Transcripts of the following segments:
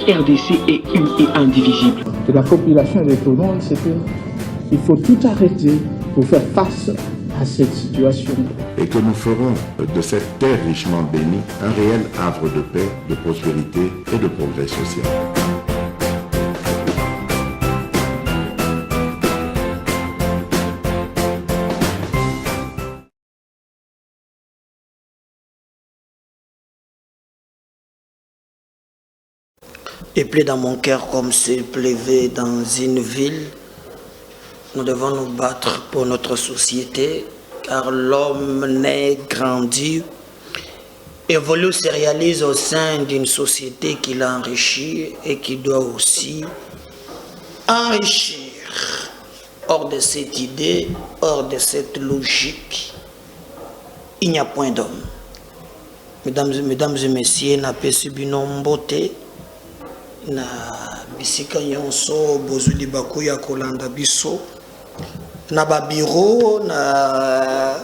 RDC est une et indivisible. De la population et de tout le monde, c'est qu'il faut tout arrêter pour faire face à cette situation. Et que nous ferons de cette terre richement bénie un réel havre de paix, de prospérité et de progrès social. Il plaît dans mon cœur comme s'il pleuvait dans une ville. Nous devons nous battre pour notre société, car l'homme naît, grandit, évolue, se réalise au sein d'une société qui l'enrichit et qui doit aussi enrichir. Hors de cette idée, hors de cette logique, il n'y a point d'homme. Mesdames et messieurs, n'a pas subi non beauté. Na bisika nyonso bozuli bakuya kolanda biso na ba bureau na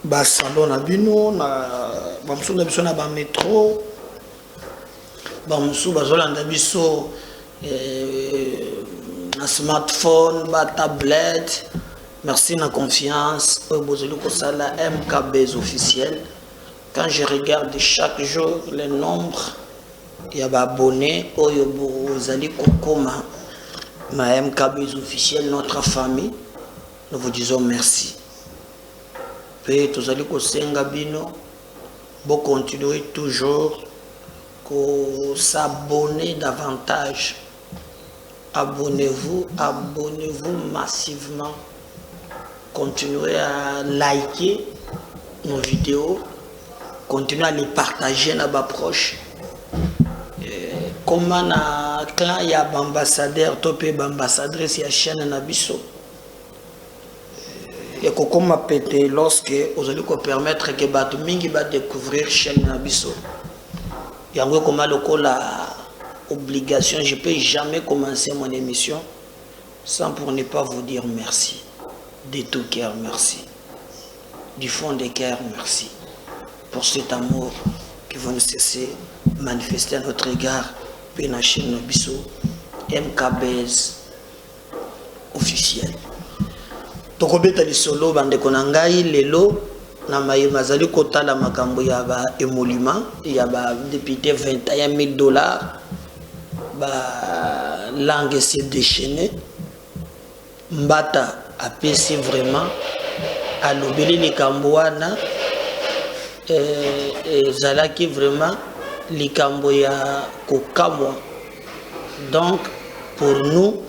ba salon na bino na ba musu na biso na ba métro ba musu bazolanda biso na smartphone ba tablette. Merci na confiance bozuli ko sala MKBs officiel. Quand je regarde chaque jour les nombres, il y a des abonnés, il Kokoma, ma MKBs officiel, notre famille. Nous vous disons merci. Puis tous allez Bino, vous continuez toujours à s'abonner davantage. Abonnez-vous massivement. Continuez à liker nos vidéos. Continuez à les partager à vos proches. Comment na clan ya ambassadeur topé ambassadrice ya chaîne na biso et comment péter lorsque vous allez permettre que batu mingi ba découvrir chaîne na biso yango comment la obligation. Je peux jamais commencer mon émission sans pour ne pas vous dire merci de tout cœur. Merci du fond des cœurs. Merci pour cet amour qui va ne cesser manifester à notre égard. Pena chaîne biso MKBs officiel. Tokobeta lisolo bande konangai lelo na mazali kotala makambo ya ba émolument ya ba député $21,000 ba langue s'est déchaînée. Mbata apesi vraiment à l'obéli les Cambouana zalaki vraiment likambo ya kokamwa. Donc pour nous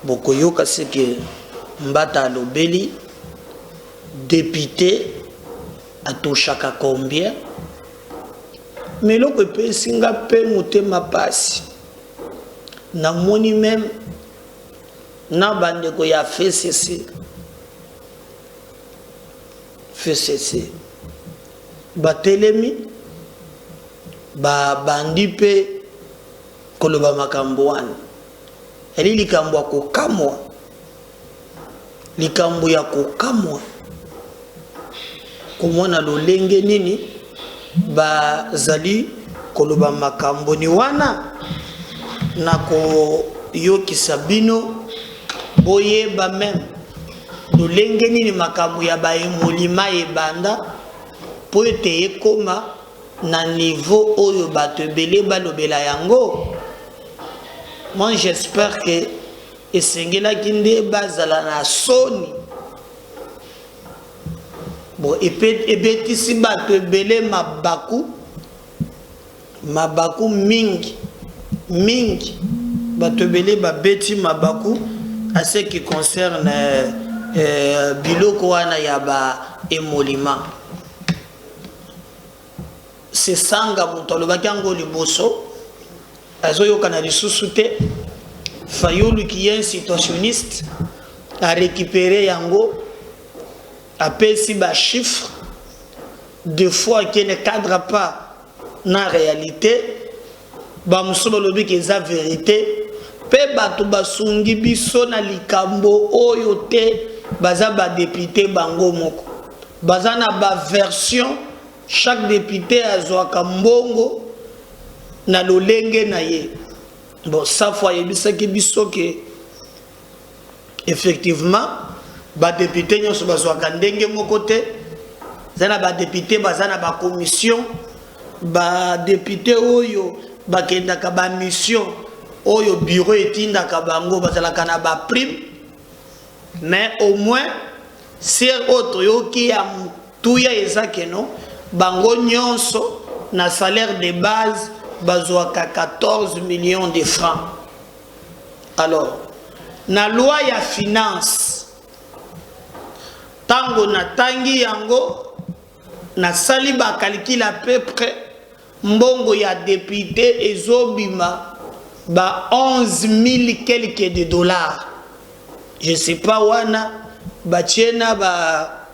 bokoyoka c'est que Mbata lobeli député a touchaka combien, mais loko pe singa pe motema pasi na moni même na bandeko ya FCC batelemi ba bandi pe koloba makambo wana eli likambo ya kokamwa, likambo ya kokamwa komona lolenge nini bazali koloba makambo ni wana na koyokisa bino boyeba même lolenge nini makambo ya baemolima ebanda po ete ekoma na niveau oyo bato ebele balobela yango. Moi j'espère que esengelaki nde bazala na soni bon ebetisi bato ebele mabaku mingi bato ebele babeti mabaku à ce qui concerne biloko wana ya ba emolima. C'est sanga moto alobaki yango liboso azoyoka na lisusu te Fayulu qui est un situationniste a récupéré yango apesi ba chiffre de fois qui ne cadre pas na réalité ba musobo lobi ki eza vérité pe bato basungi biso na likambo oyo te baza ba député bango moko baza na ba version. Chaque député a mbongo na lolenge na ye. Bon, ça fois yebisa ki biso ke effectivement ba député nyonso bazwaka ndenge moko te. Zana ba député bazana ba commission, ba député oyo bakendaka ba mission oyo bureau etindaka bango bazalaka na ba prime. Mais au moins si autre yoki ya mutuya ezake no bango nyonso na salaire de base bazwaka 14 millions de francs. Alors na loi ya finance tango na tangi yango na sali ba calcul à peu près mbongo ya député ezobima ba 11 000 quelques de dollars. Je sais pas wana ba tiena ba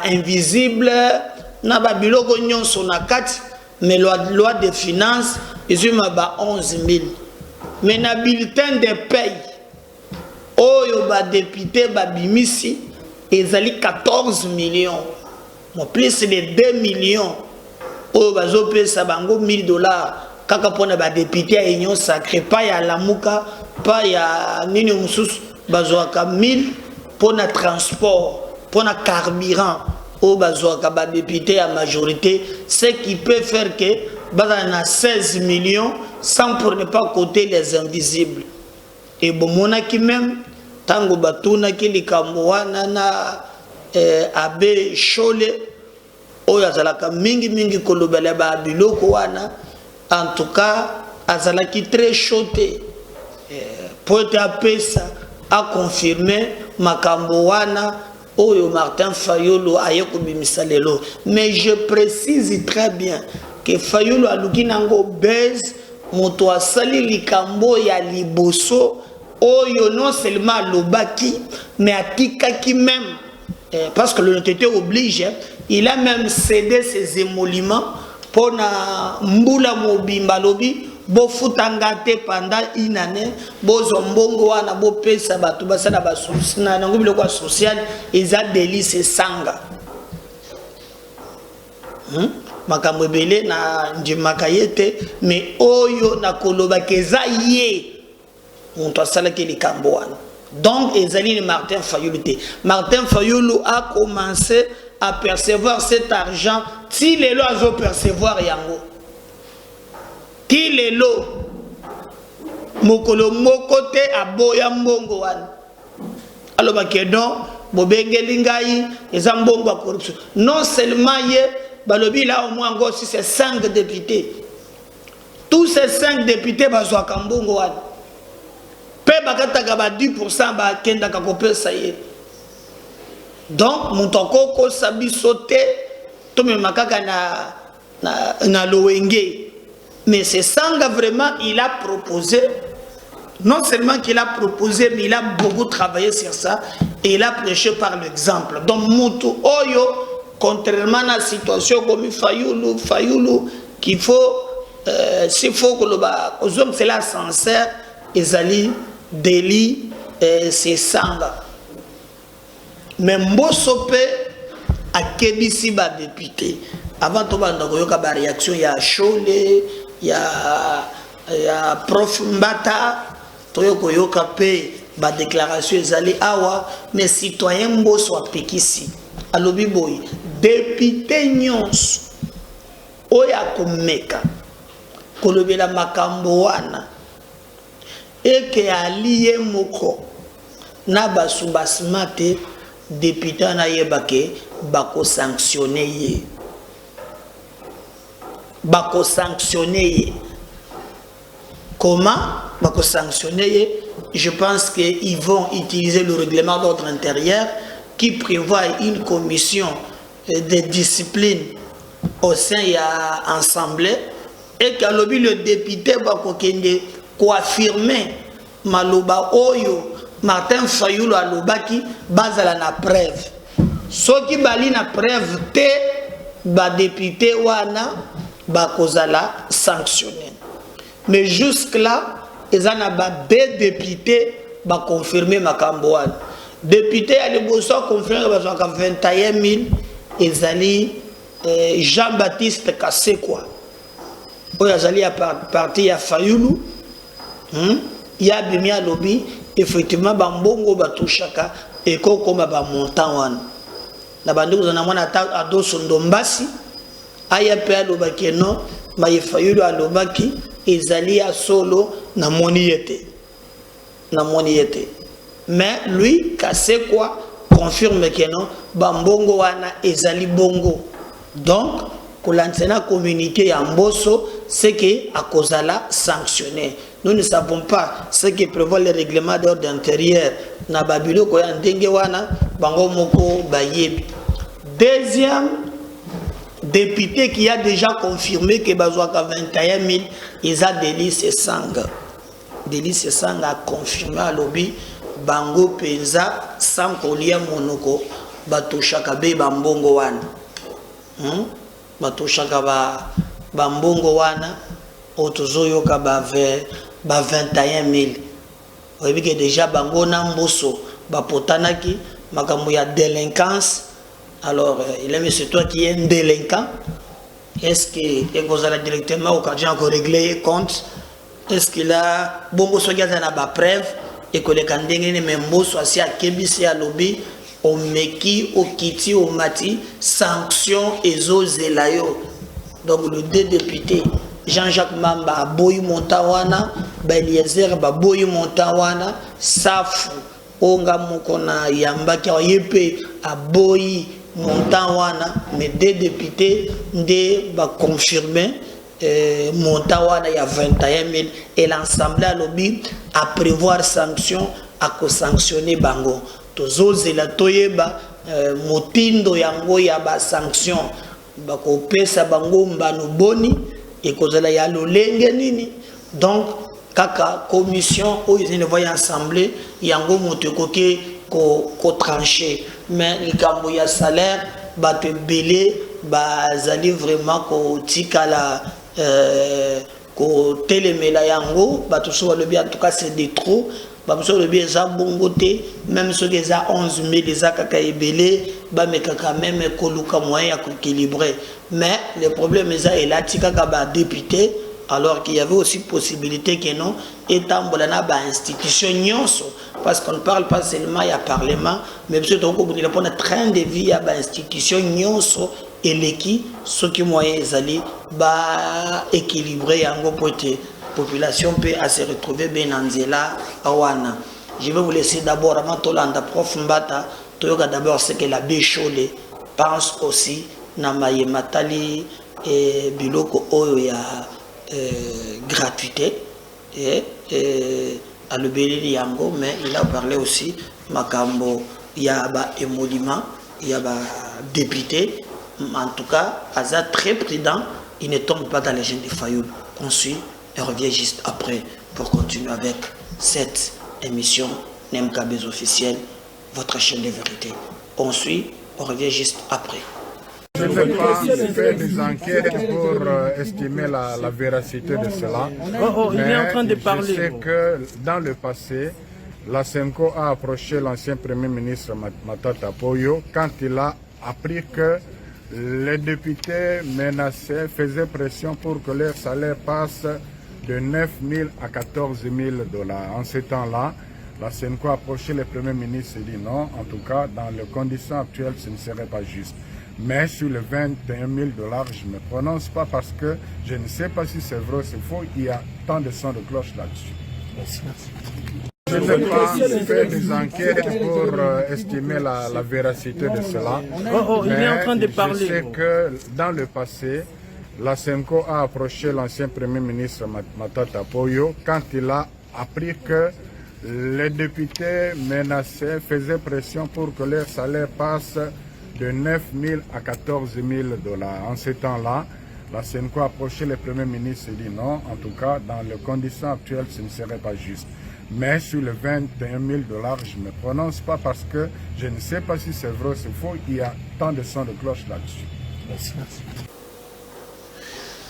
invisible na ba biloko nyonso na kati, mais loi de finances ezuma ba 11 000. Mais na bulletin de paye oyo ba député ba bimisi ezali 14 millions. Mon plus de 2 millions oyo bazopesa bango 1000 dollars kaka pona ba député à union sacrée, pas ya lamuka, pas ya nini mususu bazwaka 1000 pona transport, pona carburant oyo bazwaka ba député à majorité, ce qui peut faire que bazana 16 millions sans pour ne pas compter les invisibles. Et bon monaki même tango batuna ki likambo wana na abe Chole oyo azalaka mingi kolobela ba biloko wana, en tout cas azalaki très choté pour être apesa a confirmer makambo wana oyo Martin Fayulu ayeko bimisa lelo. Mais je précise très bien que Fayulu aluki nango base moto asali likambo ya liboso oyo non seulement lobaki mais atikaki même parce que l'honnêteté oblige, il a même cédé ses émoluments pour na mbula mobimba lobi bo futangate pendant une année bo zombongo wana bo pesa batu basala ba na ngobile kwa social eza délice sanga makambo ebele na ndimaka yete, mais oyo na koloba keza ye monto asala ke likambo wana. Donc ezali Martin Fayulu. Martin Fayulu a commencé à percevoir cet argent ti lelo azo percevoir yango ti lelo mokolo moko te aboya mbongo wana aloba ke non bobengeli ngai eza mbongo ya corruption. Non seulement ye balobi là au moins encore si c'est 5 députés, tous ces 5 députés bazwaka mbongo wana pe bakataka ba 10% bakendaka kopesa ye. Donc moutoko ko sabi sauté to me makaka na loenge. Mais c'est Sanga vraiment il a proposé, non seulement qu'il a proposé, mais il a beaucoup travaillé sur ça et il a prêché par l'exemple. Donc Moutou Oyo, contrairement à la situation comme Fayulu qu'il faut s'il faut que aux hommes c'est là sincère ezali délit c'est Sanga. Mais Mbosope a kebisi ba député avant tout banda koyoka ba réaction ya Chole ya prof Mbata toyo koyoka pe ba déclaration ezali awa, mais citoyen Mboso apekisi alobi boy député nyonso oya komeka kolobela makambo wana eke aliye moko na basubasmate député na yebake bako sanctionner ye. Bako sanctionner ye. Comment bako sanctionner ye? Je pense qu'ils vont utiliser le règlement d'ordre intérieur qui prévoit une commission de discipline au sein de l'Assemblée et que le député bako kende ko affirmer maloba oyo Martin Fayulu alobaki bazala na preuve. Soki bali na preuve te ba député wana bakozala sanctionné. Mais jusque là ezana ba deux députés ba confirmer makambo wana. Député à l'eboso confirmer bazaka 21 000 ezali Jean-Baptiste Kasekwa. oyo azali ya parti ya Fayulu ya bimia lobby effectivement bambongo batushaka ekokoma ba montant wana na bandeko za mwana adoso ndombasi aya pe alobaki non maye Fayulu alobaki ezali ya solo na moni yete mais lui kase quoi confirme que non bambongo wana ezali bongo donc kolantsena communiqué ya mboso c'est que à cause la sanctionné. Nous ne savons pas ce que prévoit le règlement d'ordre intérieur na babilo ko ya ndenge wana bango moko bayebi. Deuxième député qui a déjà confirmé que bazwaka 21 000 ils a Délice Sanga. Délice Sanga a confirmé à lobby bango penza sans kolia monoko batoshaka be bambongo wana. Batoshaka bambongo wana otozoyoka ba 21 000. Vous voyez que déjà bango na mboso bapotanaki makambo ya délinquance. Alors il est monsieur toi qui est un délinquant. Est-ce que vous allez directement au cadre encore régler compte? Est-ce qu'il a bongo soki na ba preuve et que les kandenge ne mboso asi akebisi ya lobby o meki o kiti o mati sanction ezo zelayo. Donc le deux députés Jean-Jacques Mamba boyi montawana Eliezer boyi montawana safu onga mokona yambaki yepe aboyi montawana mais deux députés nde ba confirmer montawana ya 21 000 et l'Assemblée a lobby à prévoir sanction à sanctionner bango tozozela toyeba motindo yango ya ba sanction bako pesa bango mbano boni et kozala ya lolenge nini. Donc kaka commission où ils ne voient assemblée yango motekoke ko trancher mais likambo ya salaire bato belé bazali vraiment ko tikala ko telemela yango bato so le bien en tout cas c'est des trop bato le bien za bongote même ceux qui za 11 000 les kaka ebelé ba mekaka même koluka moyen à équilibrer mais le problème est là tika ba député alors qu'il y avait aussi possibilité que non étant bolana ba institution nyonso parce qu'on ne parle pas seulement ya parlement mais peut-être on peut répondre train de vie ya ba institution nyonso et l'équipe ce qui moyen ali ba équilibrer yango pote population peut à se retrouver bien anzela awana. Je vais vous laisser d'abord avant Tolanda prof Mbata toyoka d'abord ce que la Bécholé pense aussi na maye matali et biloko oyo ya gratuité et à l'obéli yango mais il a parlé aussi makambo ya ba émolument ya ba député en tout cas Aza très prudent il ne tombe pas dans les gènes de Fayoul. On suit et revient juste après pour continuer avec cette émission NMKB's officielle, votre chaîne de vérité. On suit, on revient juste après. Je ne vais pas faire des enquêtes pour estimer la véracité de cela. Il est en train de parler. Je sais que dans le passé, la SENCO a approché l'ancien Premier ministre Matata Poyo quand il a appris que les députés menacés faisaient pression pour que leur salaire passe de 9 000 à 14 000 $. En ce temps-là, la SENCO a approché le Premier ministre et dit non, en tout cas, dans les conditions actuelles, ce ne serait pas juste. Mais sur les 21 000 $, je ne me prononce pas parce que je ne sais pas si c'est vrai ou c'est faux. Il y a tant de sons de cloche là-dessus. Merci. Je ne vais pas faire des enquêtes pour estimer la véracité de cela. Il est en train de parler. Je sais que dans le passé, la SENCO a approché l'ancien Premier ministre Matata Poyo quand il a appris que les députés menacés faisaient pression pour que leur salaire passe de 9 000 à 14 000 $. En ce temps-là, la SENCO a approché le Premier ministre et dit non, en tout cas, dans les conditions actuelles, ce ne serait pas juste. Mais sur les 21 000 $, je ne me prononce pas parce que je ne sais pas si c'est vrai ou c'est faux. Il y a tant de sons de cloche là-dessus. Merci.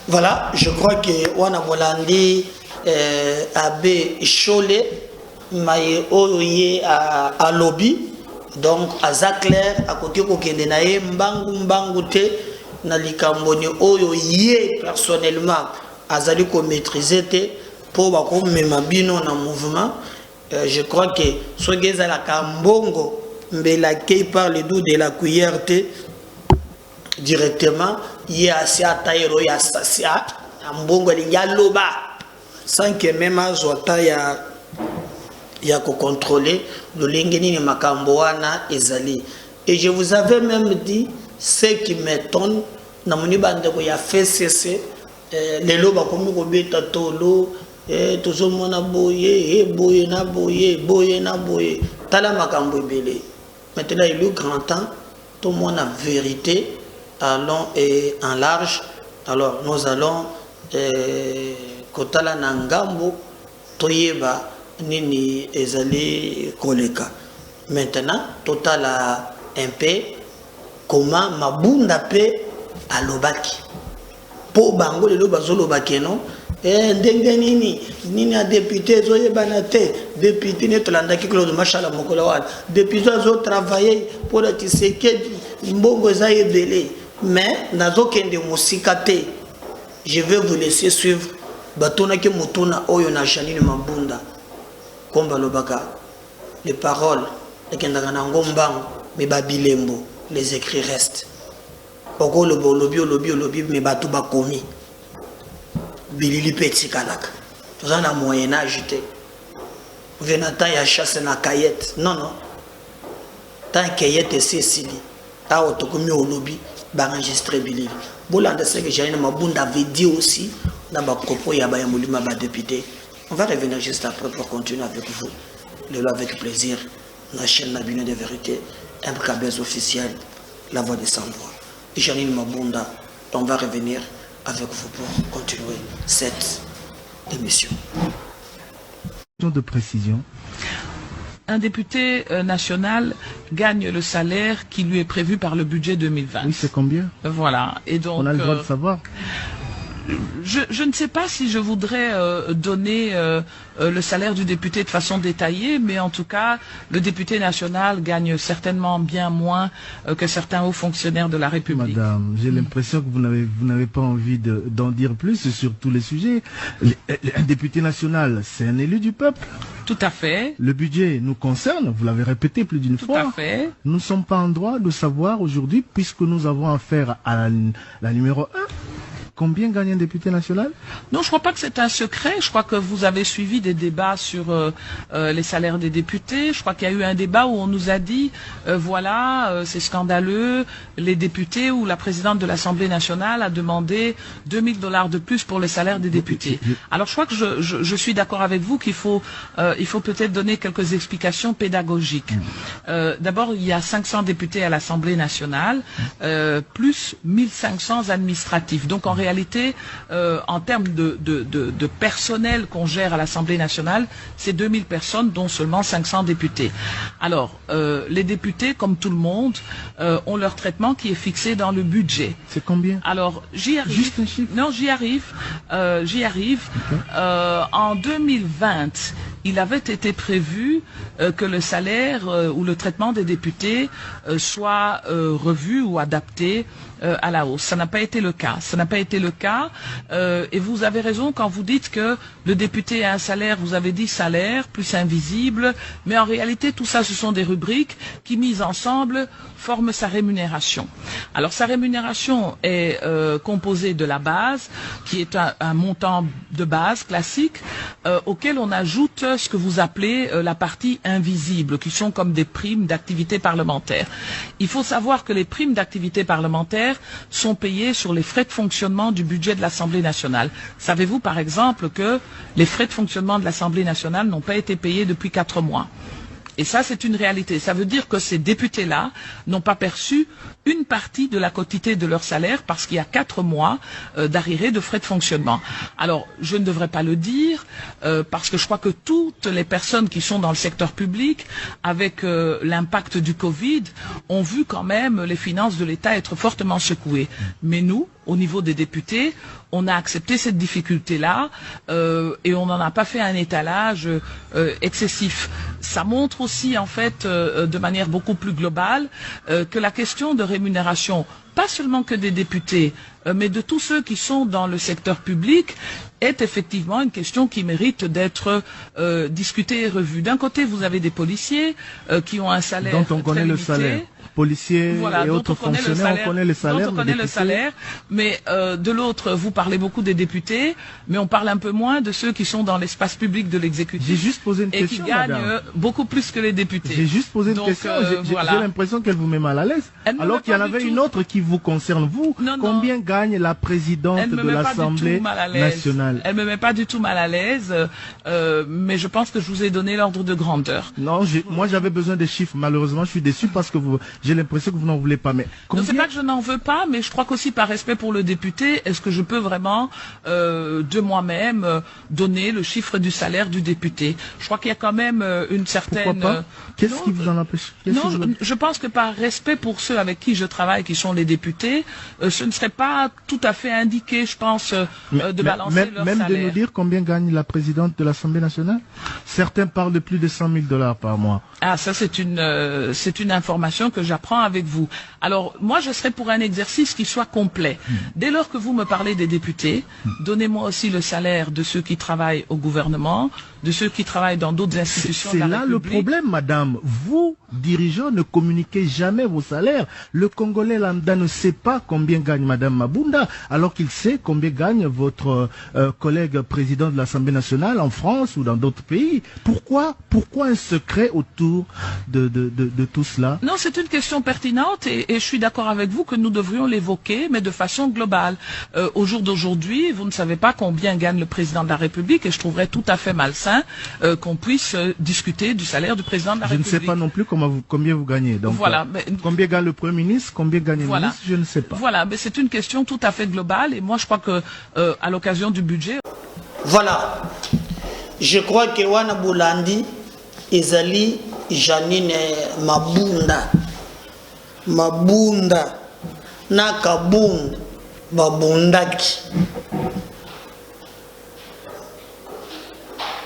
Voilà, je crois que Wana Bolandi Abbé Cholé maye oye à lobby donc à Zaclair à côté kokende na ye mbangu te na likamboni oyo ye personnellement azali ko maîtriser te pour ba ko mema bino na mouvement. Je crois que soki ezalaka mbongo mbela kei par le dos de la cuillère te directement ye asi atairo ya sasia mbongo elingi aloba sans que même azwa ta ya ko contrôler lolenge nini makambo wana ezali. Et je vous avais même dit ce qui m'étonne na moni bandeko ya FCC lelo bakomi kobeta tolo tozomona boye boye na boye boye na boye tala makambo ebele. Maintenant il est grand temps tout le monde a vérité en long et en large. Alors nous allons kotala na ngambo toyeba nini ezali koleka. Maintenant total un peu comment mabunda pe alobaki po bango lelo bazolobaki non ndenge nini a député zoyebana te député ne tolandaki Claude Machala mokolo wana député zo travailler pour la Tshisekedi mbongo za ebele mais nazokende mosika te. Je vais vous laisser suivre batona ke motona oyo na Janine Mabunda komba lobaka les paroles ekendaka na ngombango mais babilembo les écrits restent. Oko lobby mais batu bakomi bilili petit kalaka toza na moyen âge te venata ya chasse na kayette non tant kayette sesili ta otokomi au lobby ba enregistrer bilili bolanda ce que Janine Mabunda avait dit aussi dans ba propos ya ba molima ba député. On va revenir juste après pour continuer avec vous le avec plaisir la chaîne Nabino de vérité MKBS officiel la voix des sans voix. Janine Mabunda, on va revenir avec vous pour continuer cette émission. De précision. Un député national gagne le salaire qui lui est prévu par le budget 2020. Oui, c'est combien? Voilà. Et donc, on a le droit de savoir. Je ne sais pas si je voudrais donner le salaire du député de façon détaillée, mais en tout cas, le député national gagne certainement bien moins que certains hauts fonctionnaires de la République. Madame, j'ai l'impression que vous n'avez pas envie d'en dire plus sur tous les sujets. Un député national, c'est un élu du peuple. Tout à fait. Le budget nous concerne, vous l'avez répété plus d'une fois. Tout à fait. Nous ne sommes pas en droit de savoir aujourd'hui, puisque nous avons affaire à la numéro 1. Combien gagne un député national? Non, je crois pas que c'est un secret. Je crois que vous avez suivi des débats sur les salaires des députés. Je crois qu'il y a eu un débat où on nous a dit, voilà, c'est scandaleux, les députés ou la présidente de l'Assemblée nationale a demandé $2000 de plus pour les salaires des députés. Alors je crois que je suis d'accord avec vous qu'il faut peut-être donner quelques explications pédagogiques. D'abord, il y a 500 députés à l'Assemblée nationale, plus 1500 administratifs. Donc en réalité, en termes de personnel qu'on gère à l'Assemblée nationale, c'est 2000 personnes, dont seulement 500 députés. Alors, les députés, comme tout le monde, ont leur traitement qui est fixé dans le budget. C'est combien? Alors, j'y arrive. Juste un chiffre? Non, j'y arrive. Okay. En 2020, il avait été prévu que le salaire ou le traitement des députés soit revu ou adapté à la hausse. Ça n'a pas été le cas. Ça n'a pas été le cas. Et vous avez raison quand vous dites que le député a un salaire, vous avez dit salaire, plus invisible, mais en réalité, tout ça, ce sont des rubriques qui, mises ensemble, forment sa rémunération. Alors, sa rémunération est composée de la base, qui est un montant de base classique, auquel on ajoute ce que vous appelez la partie invisible, qui sont comme des primes d'activité parlementaire. Il faut savoir que les primes d'activité parlementaire sont payées sur les frais de fonctionnement du budget de l'Assemblée nationale. Savez-vous, par exemple, que les frais de fonctionnement de l'Assemblée nationale n'ont pas été payés depuis 4 mois? Et ça, c'est une réalité. Ça veut dire que ces députés-là n'ont pas perçu une partie de la quotité de leur salaire parce qu'il y a 4 mois d'arriérés de frais de fonctionnement. Alors, je ne devrais pas le dire parce que je crois que toutes les personnes qui sont dans le secteur public, avec l'impact du Covid, ont vu quand même les finances de l'État être fortement secouées. Mais nous, au niveau des députés, on a accepté cette difficulté-là et on n'en a pas fait un étalage excessif. ça montre aussi en fait de manière beaucoup plus globale que la question de rémunération, pas seulement que des députés, mais de tous ceux qui sont dans le secteur public, est effectivement une question qui mérite d'être discutée et revue. D'un côté, vous avez des policiers qui ont un salaire dont on connaît très le limité. salaire. Policiers Voilà, et autres fonctionnaires, on connaît le salaire. dont on connaît le salaire, mais de l'autre, vous parlez beaucoup des députés, mais on parle un peu moins de ceux qui sont dans l'espace public de l'exécutif. J'ai juste posé une et question, qui gagnent madame. beaucoup plus que les députés. J'ai juste posé une Donc, question. J'ai voilà. l'impression qu'elle vous met mal à l'aise. Elle me Alors met qu'il y en pas du avait tout. une autre qui vous concerne, vous. Non, non. Combien gagne la présidente Elle me de met pas du l'Assemblée tout mal à l'aise. nationale? Elle me met pas du tout mal à l'aise, mais je pense que je vous ai donné l'ordre de grandeur. Non, moi j'avais besoin des chiffres. Malheureusement, je suis déçu parce que j'ai l'impression que vous n'en voulez pas. Mais Non, c'est combien... pas que je n'en veux pas, mais je crois qu'aussi par respect pour le député, est-ce que je peux vraiment de moi-même donner le chiffre du salaire du député? Je crois qu'il y a quand même une certaine... Pourquoi pas? Qu'est-ce non, qui vous en empêche? Non, je pense que par respect pour ceux avec qui je travaille, qui sont les députés, ce ne serait pas tout à fait indiqué, je pense, de balancer leur même salaire. de nous dire combien gagne la présidente de l'Assemblée nationale? Certains parlent de plus de 100 000 $ par mois. Ah, ça c'est une information que j'apprends avec vous. Alors, moi je serais pour un exercice qui soit complet. Dès lors que vous me parlez des députés, donnez-moi aussi le salaire de ceux qui travaillent au gouvernement, de ceux qui travaillent dans d'autres institutions de C'est la là le République. problème, madame. Vous, dirigeants, ne communiquez jamais vos salaires. Le Congolais lambda ne sait pas combien gagne madame Mabunda, alors qu'il sait combien gagne votre collègue président de l'Assemblée nationale en France ou dans d'autres pays. Pourquoi un secret autour de tout cela? Non, c'est une question pertinente et je suis d'accord avec vous que nous devrions l'évoquer, mais de façon globale. Au jour d'aujourd'hui, vous ne savez pas combien gagne le président de la République et je trouverais tout à fait malsain qu'on puisse discuter du salaire du président de la Je ne République. sais pas non plus combien vous gagnez. Donc, Voilà, combien gagne le Premier ministre, combien gagne le Voilà. ministre, je ne sais pas. Voilà, mais c'est une question tout à fait globale et moi je crois que à l'occasion du budget... Voilà. Je crois que Wana Boulandi, Ezali, Janine Mabunda. Mabunda. Nakabunda. Babundaki.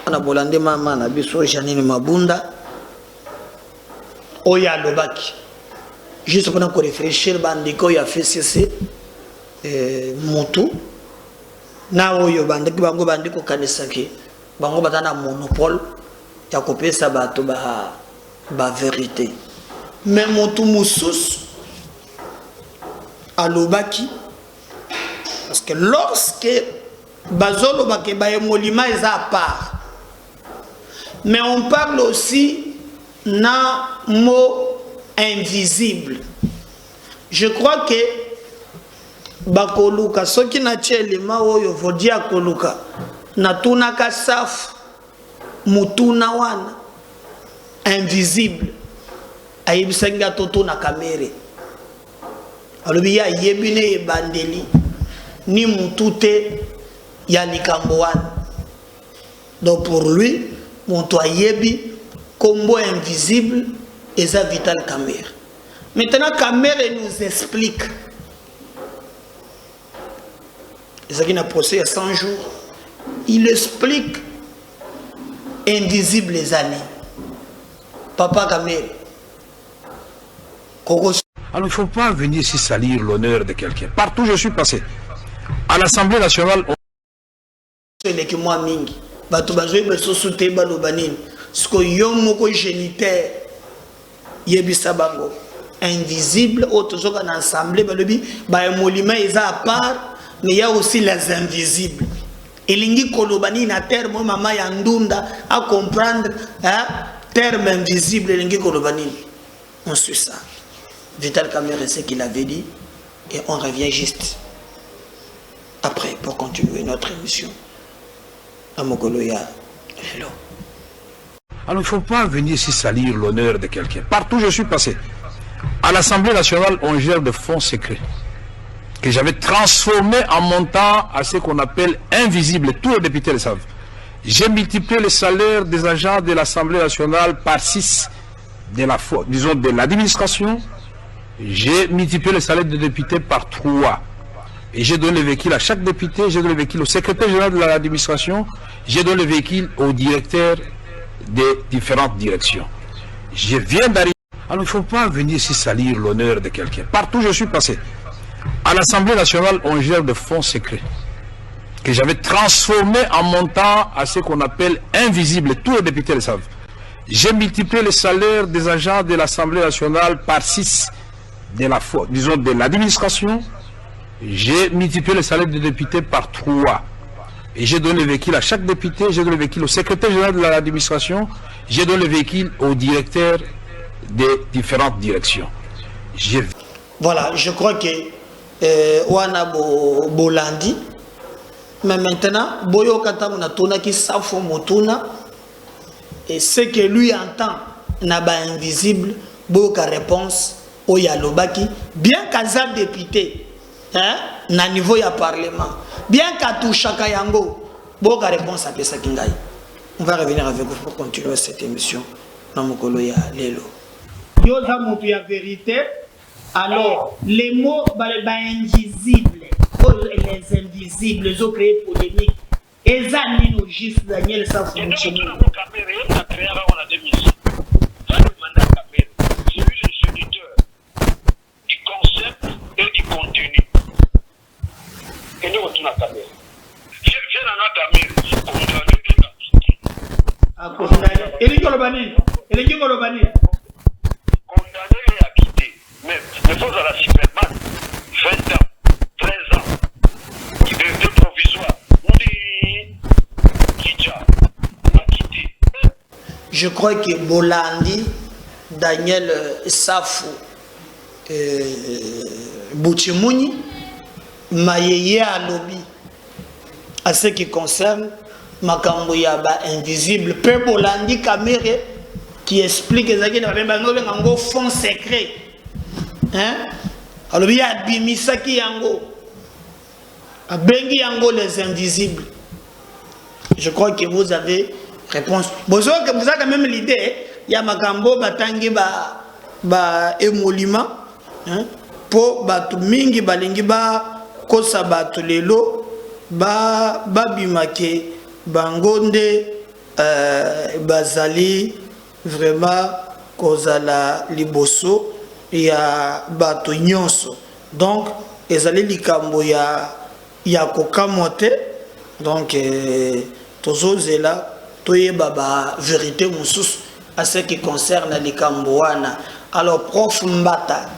Wana Boulandi mama na biso Janine Mabunda. Oya Lobaki. Juste pendant qu'on réfléchit, bandiko ya FCC Moutou. Na oyo bandiki bango bandiko kanisaki. Bango batana monopole ya kopesa bato ba vérité. Mais Moutou Moussous alobaki parce que lorsque bazolo bake ba emolima eza à part. Mais on parle aussi na mot invisible. Je crois que bakoluka soki na chelima oyo vodia koluka na tunaka safu mutuna wana invisible ayibisenga toto na kamere alobi ya yebine ebandeli ni mutute ya likambo wana. Donc pour lui monto ayebi combo invisible et ça Vital Kamerhe. Maintenant Kamerhe nous explique ce qui n'a procès à 100 jours. Il explique invisible les années. Papa Kamerhe. Alors il ne faut pas venir ici salir l'honneur de quelqu'un. Partout où je suis passé. À l'Assemblée nationale, on... invisible, autres gens en assemblée, à part, mais il y a aussi les invisibles. Et l'ingi kolobani na terme mama yandunda à comprendre terme invisible l'ingi kolobani. On suit ça. Vital Kamerhe c'est ce qu'il avait dit et on revient juste après pour continuer notre émission. Amogoloya, hello. Alors il ne faut pas venir ici salir l'honneur de quelqu'un. Partout où je suis passé. À l'Assemblée nationale, on gère de fonds secrets que j'avais transformé en montant à ce qu'on appelle invisible. Tous les députés le savent. J'ai multiplié le salaire des agents de l'Assemblée nationale par 6 de l'administration. J'ai multiplié le salaire des députés par 3. Et j'ai donné le véhicule à chaque député, j'ai donné le véhicule au secrétaire général de l'administration, j'ai donné le véhicule au directeur des différentes directions. Je viens d'arriver. Alors il ne faut pas venir ici salir l'honneur de quelqu'un. Partout où je suis passé. À l'Assemblée nationale, on gère de fonds secrets que j'avais transformé en montant à ce qu'on appelle invisible. Tous les députés le savent. J'ai multiplié les salaires des agents de l'Assemblée nationale par 6 de l'administration. J'ai multiplié les salaires des députés par 3. Et j'ai donné le véhicule à chaque député, j'ai donné le véhicule au secrétaire général de l'administration, j'ai donné le véhicule au directeur des différentes directions. Voilà, je crois que Wana Bolandi, mais maintenant, Boyo Katamuna Tuna qui s'affo Motuna, et ce que lui entend n'a pas invisible, Boyoka réponse, Oyalobaki, bien qu'à député, hein, na niveau ya parlement, bien qu'à tout chaka yango, Boyoka réponse à Pesa Kingai. On va revenir avec vous pour continuer cette émission. Namokolo ya Lelo. Yosa Motu ya vérité. Alors, les mots invisibles, les invisibles, ils ont créé polémique. Et ça, nous juste Daniel Safou. J'ai vu les éditeurs du concept et du contenu. Et nous, on a caméra. J'ai un caméra condamné et acquitté. Condamné et acquitté. Mais les choses à la Superman, 20 ans, 13 ans, liberté provisoire, on dit Kidja, acquitté. Je crois que Bolandi, Daniel Safou, Bouchimouni, Mayeye à lobby, à ce qui concerne Makambo Yaba invisible, peu Bolandi Kamere, qui explique que fond secret. Hein? Alors il y a Bimisaki Yango, Bengi Yango les invisibles. Je crois que vous avez réponse. Vous avez quand même l'idée, il y a Makambo Batangi ba émolument pour Batu Mingi Balingi ba Kosa Batu Lelo ba Bimake Bangonde Bazali vraiment Kozala Liboso. Il y a Bato Nyonso. Donc, ezali likambo ya kokamote. Donc, tozo zela toye baba vérité moussous à ce qui concerne likambo wana. Alors, prof Mbata,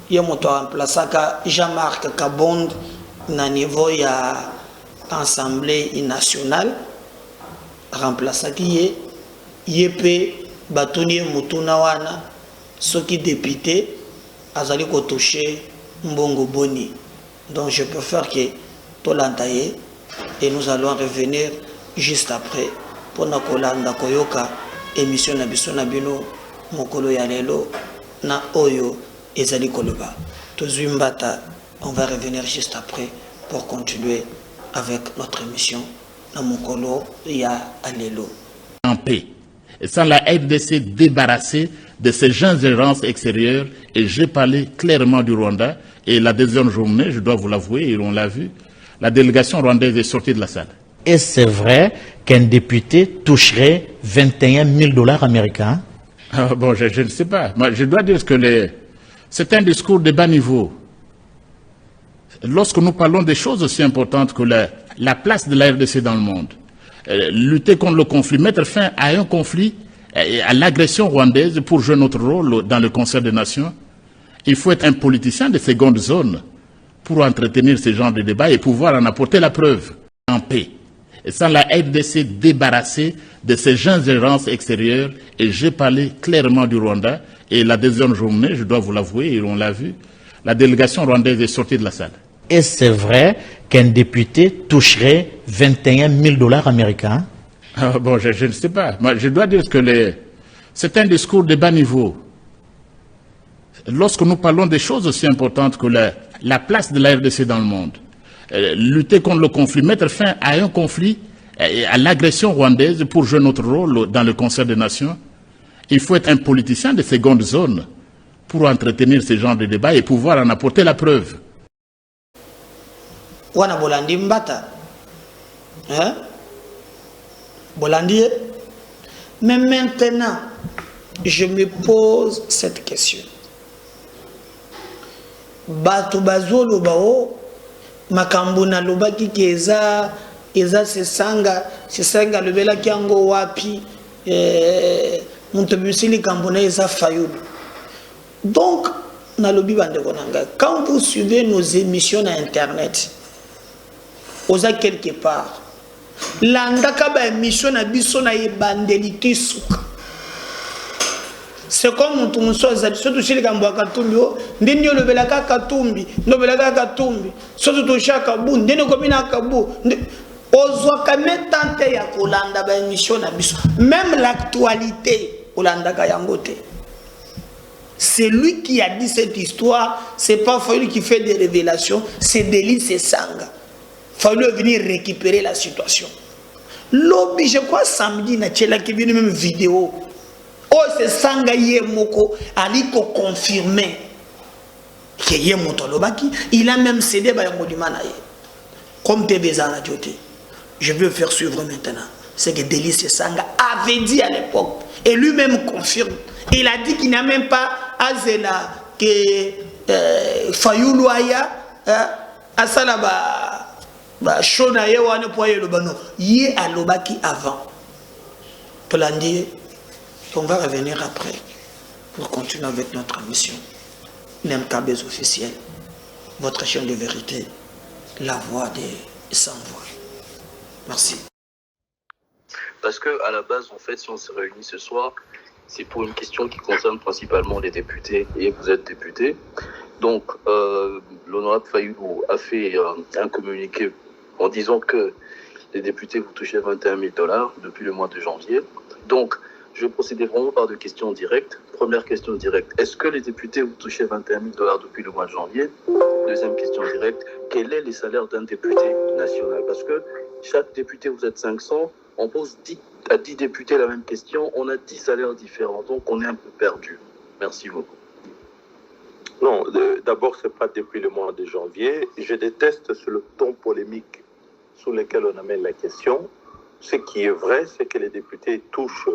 yé moto remplaçaka Jean-Marc Kabond na niveau ya Assemblée nationale remplaçaki yé pe batoni mutuna wana. Ceux qui députés azali ko toucher mbongo boni. Donc je préfère que tout l'entaille et nous allons revenir juste après pour na kolanda koyoka émission na biso na bino mokolo ya lelo na oyo ezali koloba tozwi mbata. On va revenir juste après pour continuer avec notre émission na mokolo ya lelo en paix. Et sans la RDC débarrassée de ces gens errances extérieures, et j'ai parlé clairement du Rwanda, et la deuxième journée, je dois vous l'avouer, et on l'a vu, la délégation rwandaise est sortie de la salle. Et c'est vrai qu'un député toucherait 21 000 $ américains? Bon, je ne sais pas. Moi, je dois dire que c'est un discours de bas niveau. Lorsque nous parlons des choses aussi importantes que la place de la RDC dans le monde, lutter contre le conflit, mettre fin à un conflit, à l'agression rwandaise pour jouer notre rôle dans le concert des nations, il faut être un politicien de seconde zone pour entretenir ce genre de débat et pouvoir en apporter la preuve en paix. Et sans la RDC débarrassée de ces gens errances extérieures, et j'ai parlé clairement du Rwanda, et la deuxième journée, je dois vous l'avouer, et on l'a vu, la délégation rwandaise est sortie de la salle. Et c'est vrai qu'un député toucherait 21 000 $ américains? Bon, je ne sais pas. Moi, je dois dire que c'est un discours de bas niveau. Lorsque nous parlons des choses aussi importantes que la place de la RDC dans le monde, lutter contre le conflit, mettre fin à un conflit, à l'agression rwandaise pour jouer notre rôle dans le concert des nations, il faut être un politicien de seconde zone pour entretenir ce genre de débat et pouvoir en apporter la preuve. Wana Bolandi Mbata, hein? Bolandi, Mais maintenant, je me pose cette question. Bato bazolo bao makambo na lobaki ki eza sesanga lobela kiango wapi Montebusili Kambona eza Fayulu. Donc na lobi bande konanga, quand vous suivez nos émissions à internet, oza quelque part landaka ba émission na biso na yebandelité suka. C'est comme tout surtout chez les Gamboa Katumbi, Ndenio le Belaka Katumbi, no Belaka Katumbi, surtout Chakabu, Ndeno Komina Kabu, Ozwakame tante ya Kolanda ba émission na biso. Même l'actualité, Olanda Kayangote. C'est lui qui a dit cette histoire, c'est pas Fayulu qui fait des révélations, c'est Délice et Sanga. Fayulu venir récupérer la situation. Lobby, je crois samedi, na tchela qui vient même vidéo. Oh, c'est Sanga Yemoko, Aliko confirmé que Yemoto Lobaki, il a même cédé à Yamodimanaye. Comme Tébéza la Dioté. Je veux faire suivre maintenant. C'est que Délice Sanga avait dit à l'époque, et lui-même confirme. Il a dit qu'il n'a même pas Azela que Fayulu Aya, Asalaba, Shona Yewane Poye Lobano, Yé à Lobaki avant. Tolandi. On va revenir après pour continuer avec notre mission. N'imkabez officiel, votre chaîne de vérité, la voix des sans-voix. Merci. Parce que à la base, en fait, si on se réunit ce soir, c'est pour une question qui concerne principalement les députés, et vous êtes député. Donc, l'honorable Fayulu a fait un communiqué en disant que les députés vous touchaient 21 000 $ depuis le mois de janvier. Donc, je vais procéder vraiment par deux questions directes. Première question directe, est-ce que les députés vous touchaient 21 000 $ depuis le mois de janvier? Deuxième question directe, quel est les salaires d'un député national? Parce que chaque député, vous êtes 500, on pose à 10 députés la même question, on a 10 salaires différents, donc on est un peu perdu. Merci beaucoup. Non, d'abord, ce n'est pas depuis le mois de janvier. Je déteste le ton polémique sous lequel on amène la question. Ce qui est vrai, c'est que les députés touchent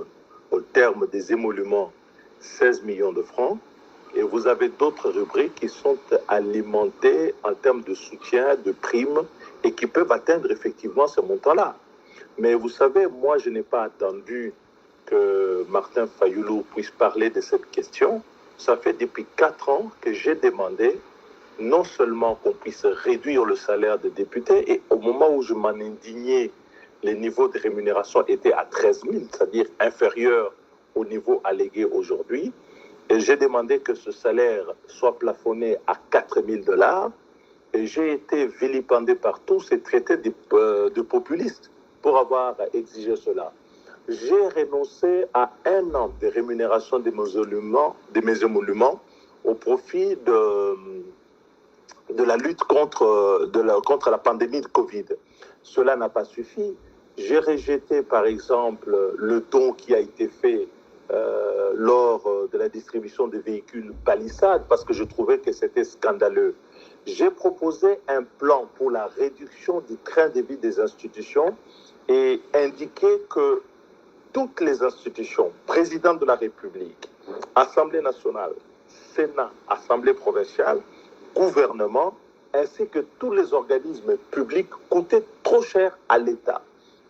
au terme des émoluments 16 millions de francs, et vous avez d'autres rubriques qui sont alimentées en termes de soutien, de primes, et qui peuvent atteindre effectivement ce montant-là. Mais vous savez, moi, je n'ai pas attendu que Martin Fayulu puisse parler de cette question. Ça fait depuis 4 ans que j'ai demandé non seulement qu'on puisse réduire le salaire des députés, et au moment où je m'en indignais, les niveaux de rémunération étaient à 13 000, c'est-à-dire inférieurs au niveau allégué aujourd'hui. Et j'ai demandé que ce salaire soit plafonné à 4 000 $. Et j'ai été vilipendé par tous et traité de populiste pour avoir exigé cela. J'ai renoncé à 1 an de rémunération de mes émoluments au profit de la lutte contre la pandémie de Covid. Cela n'a pas suffi. J'ai rejeté, par exemple, le don qui a été fait lors de la distribution des véhicules palissades parce que je trouvais que c'était scandaleux. J'ai proposé un plan pour la réduction du train de vie des institutions et indiqué que toutes les institutions, président de la République, Assemblée nationale, Sénat, Assemblée provinciale, gouvernement, ainsi que tous les organismes publics coûtaient trop cher à l'État.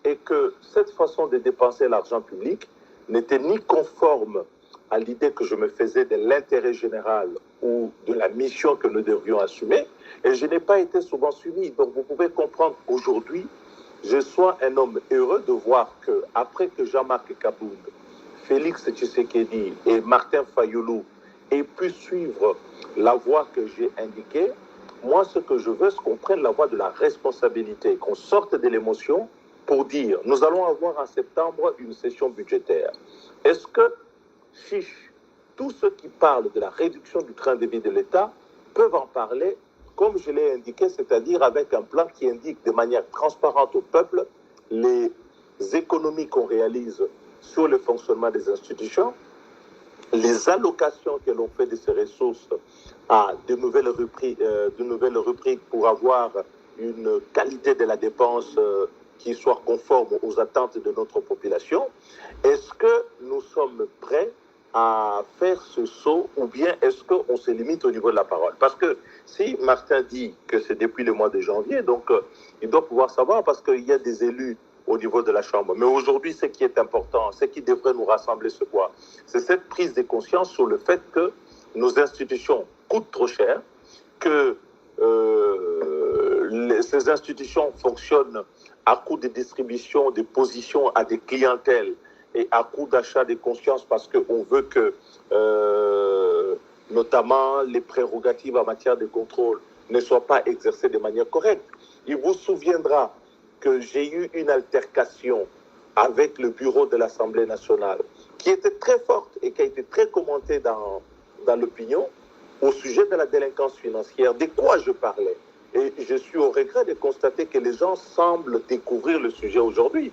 Et que cette façon de dépenser l'argent public n'était ni conforme à l'idée que je me faisais de l'intérêt général ou de la mission que nous devions assumer, et je n'ai pas été souvent suivi. Donc vous pouvez comprendre qu'aujourd'hui, je sois un homme heureux de voir que, après que Jean-Marc Kabound, Félix Tshisekedi et Martin Fayulu aient pu suivre la voie que j'ai indiquée, moi ce que je veux, c'est qu'on prenne la voie de la responsabilité, qu'on sorte de l'émotion, pour dire, nous allons avoir en septembre une session budgétaire. Est-ce que tous ceux qui parlent de la réduction du train de vie de l'État peuvent en parler comme je l'ai indiqué, c'est-à-dire avec un plan qui indique de manière transparente au peuple les économies qu'on réalise sur le fonctionnement des institutions, les allocations que l'on fait de ces ressources à de nouvelles rubriques pour avoir une qualité de la dépense qui soit conforme aux attentes de notre population. Est-ce que nous sommes prêts à faire ce saut ou bien est-ce qu'on se limite au niveau de la parole? Parce que si Martin dit que c'est depuis le mois de janvier, donc il doit pouvoir savoir parce qu'il y a des élus au niveau de la Chambre. Mais aujourd'hui, ce qui est important, ce qui devrait nous rassembler, c'est quoi? C'est cette prise de conscience sur le fait que nos institutions coûtent trop cher, que ces institutions fonctionnent à coût de distribution des positions à des clientèles et à coût d'achat de conscience parce qu'on veut que, notamment, les prérogatives en matière de contrôle ne soient pas exercées de manière correcte. Il vous souviendra que j'ai eu une altercation avec le bureau de l'Assemblée nationale qui était très forte et qui a été très commentée dans l'opinion au sujet de la délinquance financière. De quoi je parlais? Et je suis au regret de constater que les gens semblent découvrir le sujet aujourd'hui.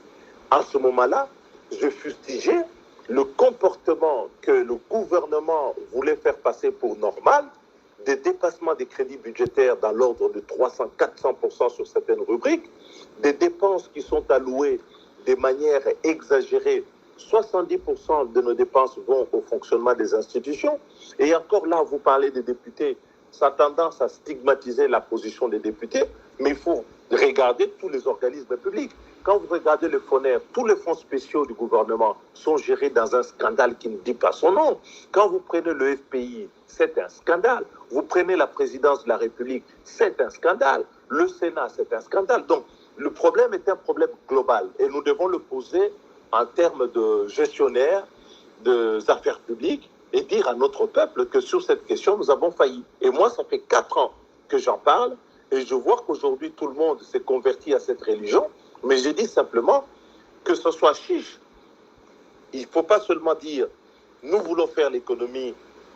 À ce moment-là, je fustigeais le comportement que le gouvernement voulait faire passer pour normal, des dépassements des crédits budgétaires dans l'ordre de 300-400% sur certaines rubriques, des dépenses qui sont allouées de manière exagérée. 70% de nos dépenses vont au fonctionnement des institutions. Et encore là, vous parlez des députés, ça a tendance à stigmatiser la position des députés, mais il faut regarder tous les organismes publics. Quand vous regardez le FONER, tous les fonds spéciaux du gouvernement sont gérés dans un scandale qui ne dit pas son nom. Quand vous prenez le FPI, c'est un scandale. Vous prenez la présidence de la République, c'est un scandale. Le Sénat, c'est un scandale. Donc, le problème est un problème global et nous devons le poser en termes de gestionnaire des affaires publiques et dire à notre peuple que sur cette question, nous avons failli. Et moi, ça fait 4 ans que j'en parle et je vois qu'aujourd'hui, tout le monde s'est converti à cette religion. Mais je dis simplement que ce soit chiche. Il ne faut pas seulement dire nous voulons faire l'économie,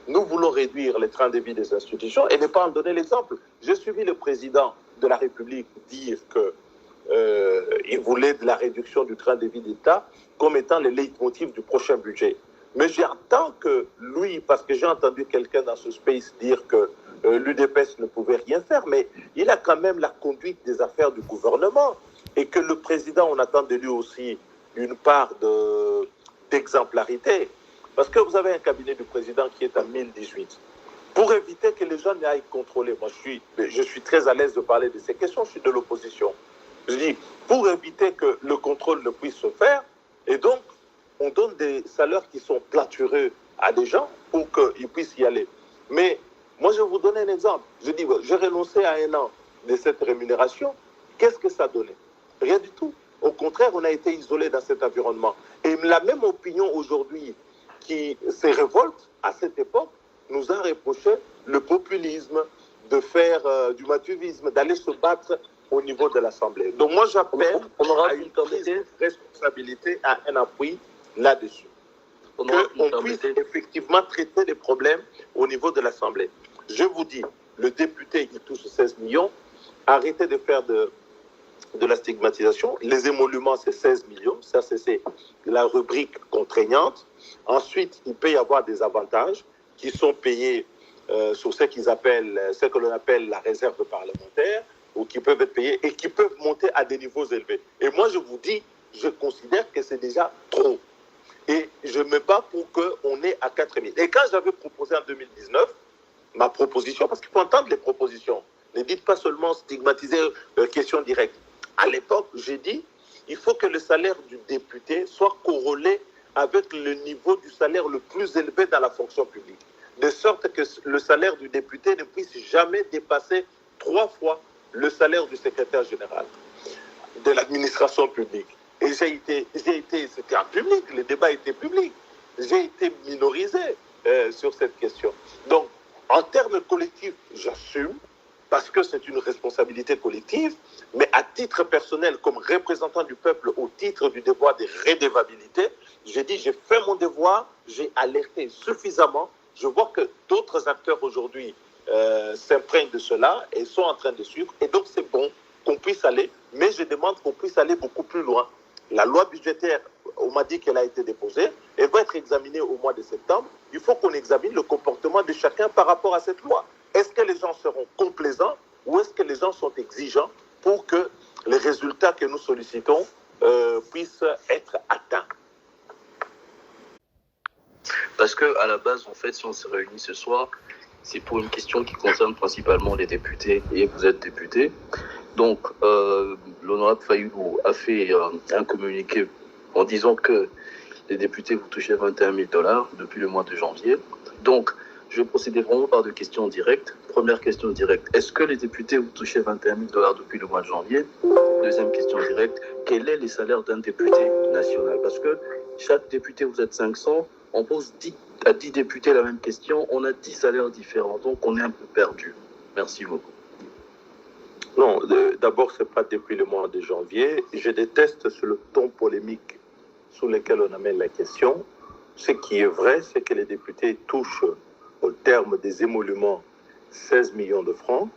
nous voulons réduire les trains de vie des institutions et ne pas en donner l'exemple. J'ai suivi le président de la République dire qu'il voulait de la réduction du train de vie d'État comme étant le leitmotiv du prochain budget. Mais j'entends que lui, parce que j'ai entendu quelqu'un dans ce space dire que l'UDPS ne pouvait rien faire, mais il a quand même la conduite des affaires du gouvernement. Et que le président, on attend de lui aussi une part d'exemplarité. Parce que vous avez un cabinet du président qui est en 1018. Pour éviter que les gens n'aillent contrôler, moi je suis très à l'aise de parler de ces questions, je suis de l'opposition. Je dis, pour éviter que le contrôle ne puisse se faire, et donc on donne des salaires qui sont platureux à des gens pour qu'ils puissent y aller. Mais moi je vais vous donner un exemple. Je dis, j'ai renoncé à 1 an de cette rémunération. Qu'est-ce que ça donnait? Rien du tout. Au contraire, on a été isolé dans cet environnement. Et la même opinion aujourd'hui qui se révolte à cette époque nous a reproché le populisme, de faire du mathuvisme, d'aller se battre au niveau de l'Assemblée. Donc moi, j'appelle à une prise de responsabilité, à un appui là-dessus. Qu'on puisse effectivement traiter les problèmes au niveau de l'Assemblée. Je vous dis, le député qui touche 16 millions, arrêtez de faire de la stigmatisation. Les émoluments, c'est 16 millions. Ça, c'est la rubrique contraignante. Ensuite, il peut y avoir des avantages qui sont payés sur ce que l'on appelle la réserve parlementaire, ou qui peuvent être payés et qui peuvent monter à des niveaux élevés. Et moi, je vous dis, je considère que c'est déjà trop. Et je me bats pour qu'on ait à 4 000. Et quand j'avais proposé en 2019, ma proposition, parce qu'il faut entendre les propositions, ne dites pas seulement stigmatiser question directe. À l'époque, j'ai dit, il faut que le salaire du député soit corrélé avec le niveau du salaire le plus élevé dans la fonction publique. De sorte que le salaire du député ne puisse jamais dépasser 3 fois le salaire du secrétaire général de l'administration publique. Et c'était en public, le débat était public. J'ai été minorisé sur cette question. Donc, en termes collectifs, j'assume, parce que c'est une responsabilité collective, mais à titre personnel, comme représentant du peuple, au titre du devoir de redevabilité, j'ai dit, j'ai fait mon devoir, j'ai alerté suffisamment. Je vois que d'autres acteurs aujourd'hui s'imprègnent de cela et sont en train de suivre. Et donc, c'est bon qu'on puisse aller, mais je demande qu'on puisse aller beaucoup plus loin. La loi budgétaire, on m'a dit qu'elle a été déposée, elle va être examinée au mois de septembre. Il faut qu'on examine le comportement de chacun par rapport à cette loi. Est-ce que les gens seront complaisants ou est-ce que les gens sont exigeants pour que les résultats que nous sollicitons puissent être atteints. Parce que à la base, en fait, si on s'est réunis ce soir, c'est pour une question qui concerne principalement les députés, et vous êtes député. Donc, l'honorable Fayoulou a fait un communiqué en disant que les députés vous touchaient 21 000 $ depuis le mois de janvier. Donc, je vais procéder vraiment par deux questions directes. Première question directe, est-ce que les députés vous touchaient 21 000 $ depuis le mois de janvier? Deuxième question directe, quel est le salaire d'un député national? Parce que chaque député, vous êtes 500, on pose à 10 députés la même question, on a 10 salaires différents, donc on est un peu perdu. Merci beaucoup. Non, d'abord, ce n'est pas depuis le mois de janvier. Je déteste le ton polémique sous lequel on amène la question. Ce qui est vrai, c'est que les députés touchent, au terme des émoluments, 16 millions de francs.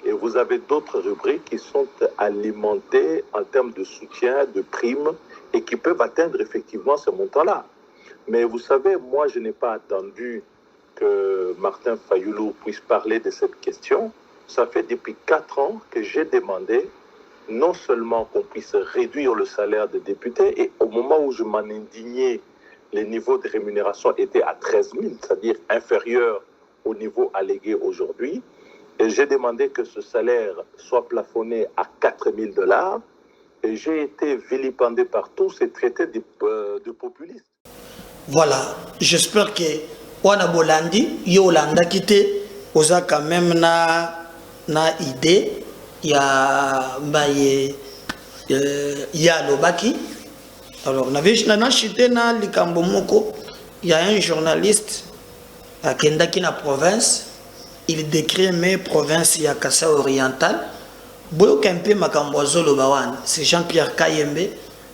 Et vous avez d'autres rubriques qui sont alimentées en termes de soutien, de primes, et qui peuvent atteindre effectivement ce montant-là. Mais vous savez, moi, je n'ai pas attendu que Martin Fayoulou puisse parler de cette question. Ça fait depuis 4 ans que j'ai demandé non seulement qu'on puisse réduire le salaire des députés, et au moment où je m'en indignais, les niveaux de rémunération étaient à 13 000, c'est-à-dire inférieurs au niveau allégué aujourd'hui. Et j'ai demandé que ce salaire soit plafonné à 4 000 $. Et j'ai été vilipendé par tous et traité de populiste. Voilà, j'espère que wana bolandi yolanda kite oza quand même na idée ya baye ya lobaki. Alors na chité na likambo moko, il y a un journaliste à Kendaki na province, il décrit mes provinces ya Kassa oriental. Boyo kempe makambo zolobawan, c'est Jean-Pierre Kayembe,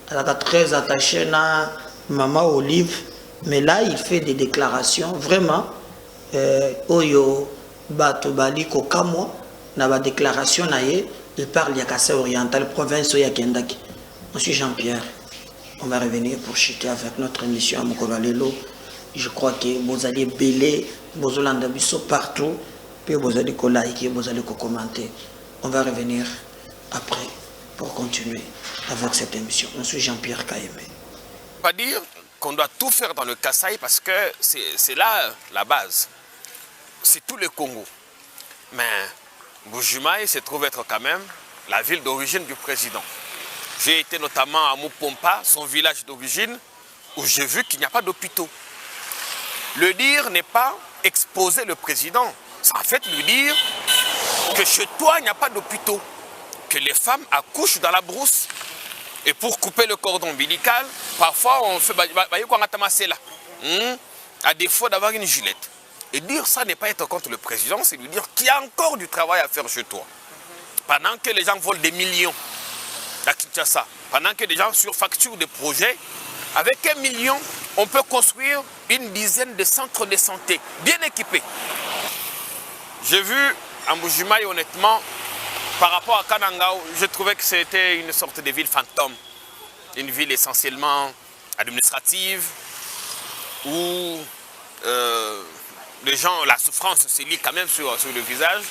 elle a très attaché na Maman Olive. Mais là, il fait des déclarations vraiment. Oyo bato baliko kamwa na ba déclaration naie, il parle ya Kassa oriental, province ya Kendaki. Monsieur Jean-Pierre, on va revenir pour chuter avec notre émission à Mokobalelo. Je crois que vous allez belé, vous allez biso partout, puis vous allez liker, vous allez commenter. On va revenir après pour continuer avec cette émission. Monsieur Jean-Pierre Kayembe. Pas dire qu'on doit tout faire dans le Kasaï parce que c'est là la base. C'est tout le Congo. Mais Mbuji-Mayi se trouve être quand même la ville d'origine du président. J'ai été notamment à Mupompa, son village d'origine, où j'ai vu qu'il n'y a pas d'hôpitaux. Le dire n'est pas exposer le président. C'est en fait lui dire que chez toi, il n'y a pas d'hôpitaux. Que les femmes accouchent dans la brousse. Et pour couper le cordon ombilical, parfois on fait à défaut d'avoir une gilette. Et dire ça n'est pas être contre le président, c'est lui dire qu'il y a encore du travail à faire chez toi. Pendant que les gens volent des millions à Kinshasa, pendant que les gens surfacturent des projets, avec 1 million, on peut construire une dizaine de centres de santé bien équipés. J'ai vu à Mbuji-Mayi, honnêtement, par rapport à Kanangao, je trouvais que c'était une sorte de ville fantôme. Une ville essentiellement administrative, où les gens, la souffrance se lit quand même sur le visage.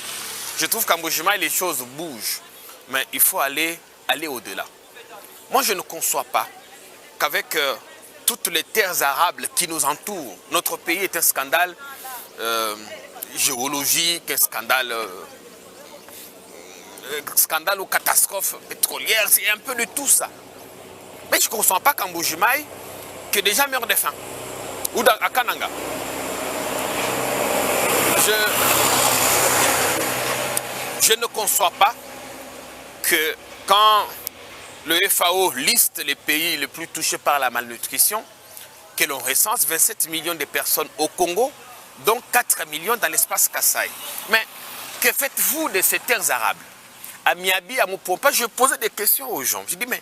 Je trouve qu'à Mbuji-Mayi, les choses bougent. Mais il faut aller au-delà. Moi, je ne conçois pas qu'avec toutes les terres arables qui nous entourent, notre pays est un scandale géologique, un scandale ou catastrophe pétrolière, c'est un peu de tout ça. Mais je ne conçois pas qu'en Mbuji-Mayi, que des gens meurent de faim. Ou à Kananga. Je ne conçois pas que quand le FAO liste les pays les plus touchés par la malnutrition, que l'on recense 27 millions de personnes au Congo, dont 4 millions dans l'espace Kasaï. Mais que faites-vous de ces terres arables? À Miabi, à Mupompa, je posais des questions aux gens. Je dis, mais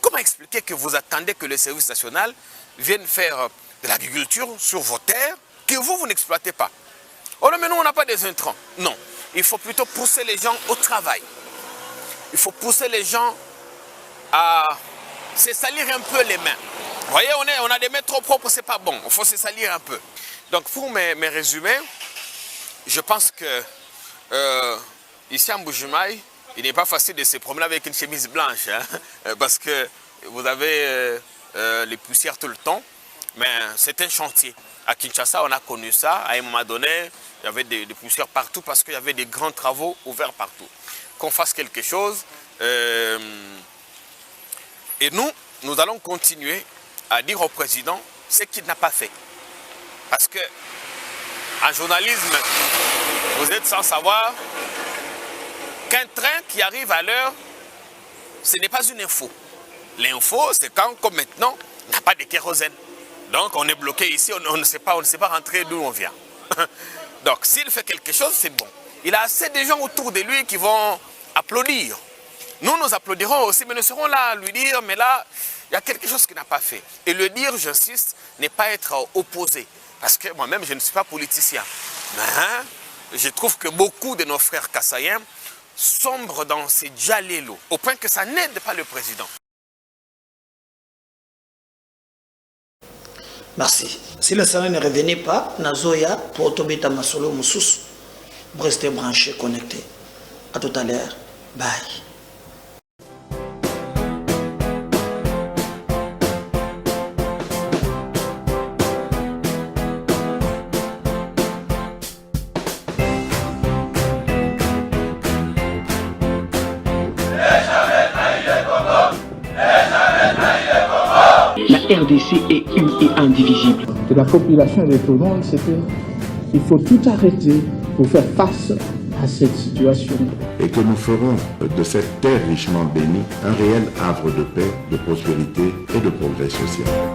comment expliquer que vous attendez que le service national vienne faire de l'agriculture sur vos terres que vous n'exploitez pas? Oh non, mais nous, on n'a pas des intrants. Non, il faut plutôt pousser les gens au travail. Il faut pousser les gens à se salir un peu les mains. Vous voyez, on a des mains trop propres, c'est pas bon. Il faut se salir un peu. Donc, pour mes résumés, je pense que ici à Mbuji-Mayi, il n'est pas facile de se promener avec une chemise blanche, hein, parce que vous avez les poussières tout le temps, mais c'est un chantier. À Kinshasa, on a connu ça. À un moment donné, il y avait des poussières partout parce qu'il y avait des grands travaux ouverts partout. Qu'on fasse quelque chose. Et nous allons continuer à dire au président ce qu'il n'a pas fait. Parce que en journalisme, vous êtes sans savoir qu'un train qui arrive à l'heure, ce n'est pas une info. L'info, c'est quand, comme maintenant, on n'a pas de kérosène. Donc on est bloqué ici, on ne sait pas rentrer d'où on vient. Donc s'il fait quelque chose, c'est bon. Il a assez de gens autour de lui qui vont applaudir. Nous applaudirons aussi, mais nous serons là à lui dire, mais là, il y a quelque chose qu'il n'a pas fait. Et le dire, j'insiste, n'est pas être opposé. Parce que moi-même, je ne suis pas politicien. Mais je trouve que beaucoup de nos frères kassaïens sombrent dans ces djalélos, au point que ça n'aide pas le président. Merci. Si le salaire ne revenait pas, Nazoya, pour Tobita Masolo Moussous, vous restez branchés, connectés. À tout à l'heure. Bye. La RDC est une et indivisible. De la population et de tout le monde, c'est qu'il faut tout arrêter pour faire face à cette situation. Et que nous ferons de cette terre richement bénie un réel havre de paix, de prospérité et de progrès social.